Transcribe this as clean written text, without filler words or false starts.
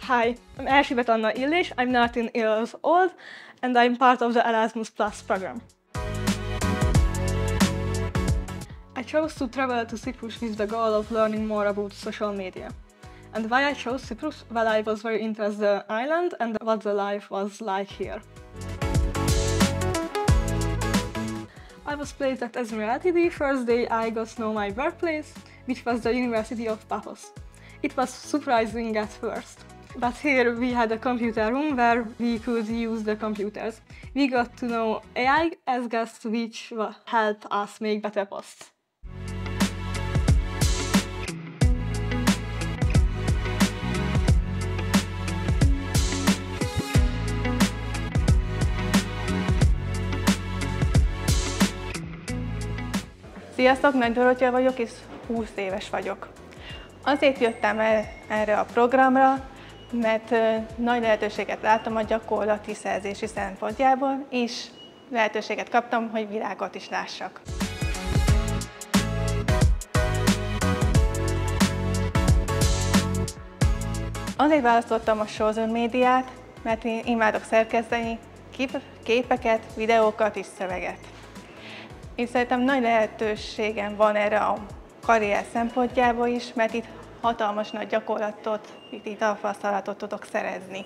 Hi, I'm Erzsébet Anna Illés, I'm 19 years old, and I'm part of the Erasmus Plus program. I chose to travel to Cyprus with the goal of learning more about social media. And why I chose Cyprus? Well, I was very interested in the island and what the life was like here. I was placed at Esmeralda the first day I got to know my birthplace, which was the University of Paphos. It was surprising at first. But here we had a computer room where we could use the computers. We got to know AI as guests, which helped us make better posts. Sziasztok, Nagy Dorottya vagyok, és 20 éves vagyok. Azért jöttem el erre a programra, mert nagy lehetőséget láttam a gyakorlati szerzési szempontjából, és lehetőséget kaptam, hogy világot is lássak. Azért választottam a social médiát, mert én imádok szerkeszteni képeket, videókat és szöveget. Én szerintem nagy lehetőségem van erre a karrier szempontjából is, mert itt hatalmas nagy gyakorlatot, itt tapasztalatot tudok szerezni.